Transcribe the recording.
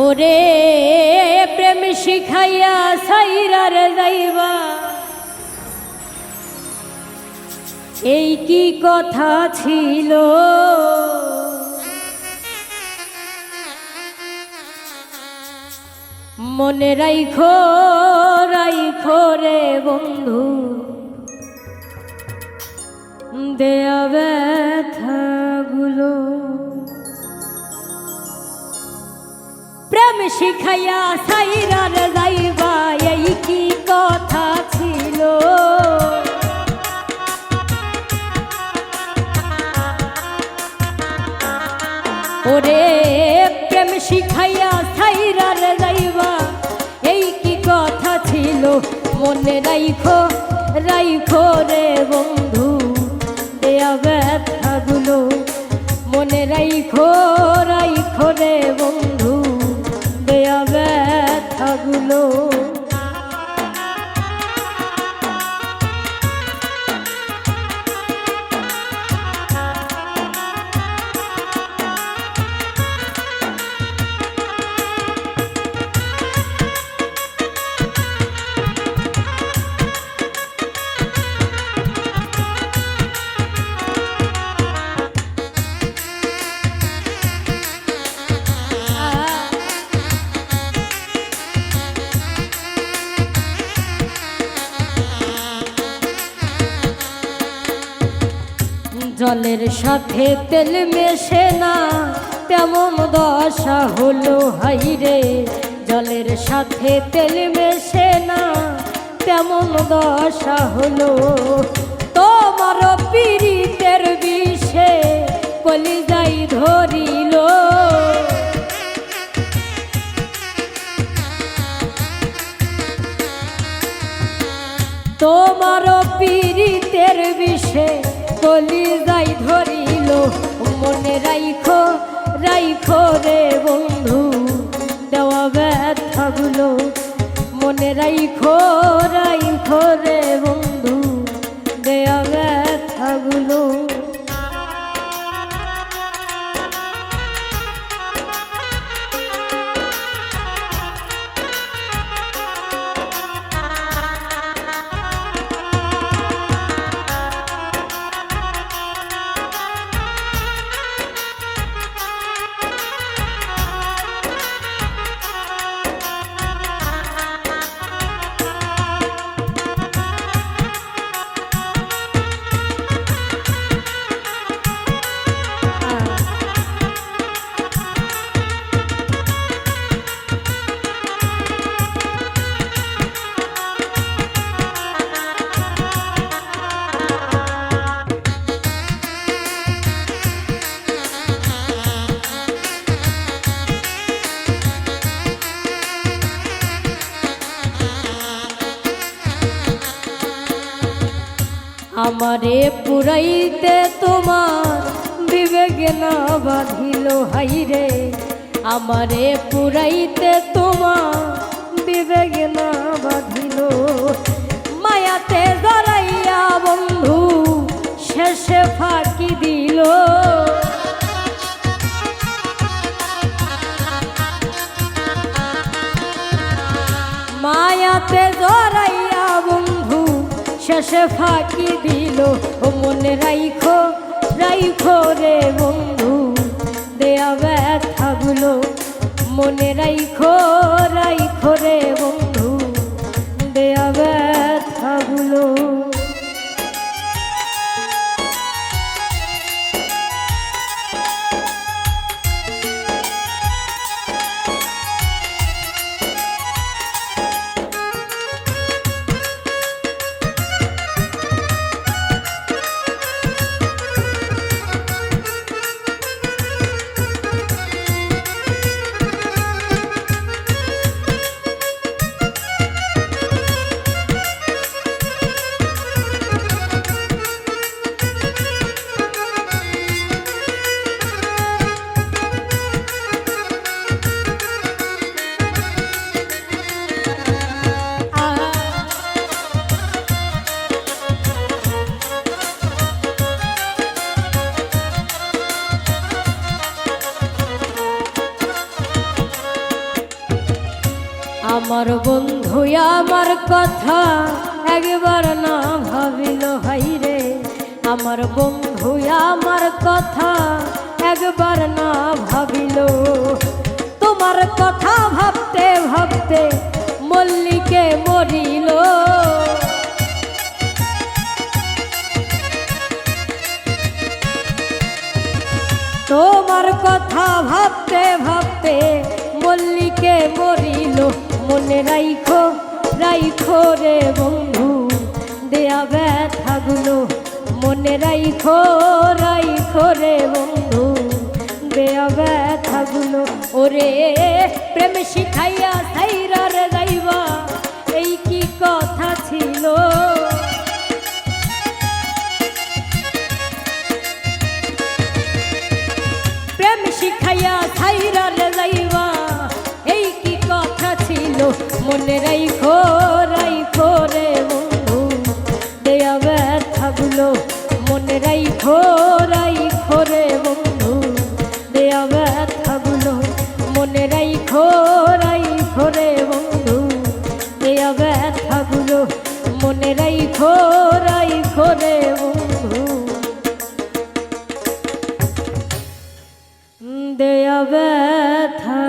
ওরে প্রেম শিখাইয়া সাইরার যাইবা, এই কি কথা ছিল। মনে রাইখো রাইখো রে বন্ধু, দেয়া ব্যথাগুলো। প্রেম শিখাইয়া সাইরার যাইবা, এই কি কথা ছিল। ওরে প্রেম শিখাইয়া সাইরার যাইবা, এই কি কথা ছিল। মনে রাইখো রাইখো রে বন্ধু, দেয়া ব্যথাগুলো। মনে রাইখো রাইখো রে বন্ধু, দেয়া ব্যথাগুলো। জলের সাথে তেল মেশে না, তেমন দশা হলো হাইরে। জলের সাথে তেল মেশে না, তেমন দশা হলো। তোমার পীড়িতের বিষে কলিজাই ধরিল। তোমার পীড়িতের বিষে কলিজাই ধরিল। মনে রাইখো রাইখো রে বন্ধু, দেওয়া ব্যথাগুলো। মনে রাইখো রাইখো রে বন্ধু, দেওয়া ব্যথাগুলো। আমারে পুরাইতে তোমার বিবেক না বাঁধিল হাইরে। আমারে পুরাইতে তোমার বিবেক না বাঁধিল। মায়াতে জড়াইয়া বন্ধু শেষে ফাঁকি দিল। মায়াতে জড়াইয়া বন্ধু শেষে ফাঁকি দিল। মনে রাইখো রাইখো রে বন্ধু, দেয়া ব্যথাগুলো। মনে রাইখো রাইখো রে বন্ধু, দেয়া ব্যথাগুলো। আমার বন্ধু আমার কথা একবার না ভাবিল হাইরে, আমার বন্ধু আমার কথা একবার না ভাবিল। তোমার কথা ভাবতে ভাবতে মল্লিকে মরিল। তোমার কথা ভাবতে ভাবতে মল্লিকে মরিল। মনে রাইখো রাইখো রে বন্ধু দেয়া ব্যথাগুলো, মনে রাইখো রাইখো রে বন্ধু দেয়া ব্যথাগুলো। ওরে প্রেম শিখাইয়া সাইরা রে যাইবা, এই কি কথা ছিল। প্রেম শিখাইয়া সাইরা রে যাইবা, এই কি কথা ছিল। মনে রাইখো রাইখো রে বন্ধু দেয়া ব্যথাগুলো, মনে রাইখো রাইখো রে বন্ধু দেয়া ব্যথাগুলো, মনে রাইখো রাইখো রে বন্ধু দেয়া ব্যথাগুলো, মনে রাইখো রাইখো রে বন্ধু দেয়া ব্যথা।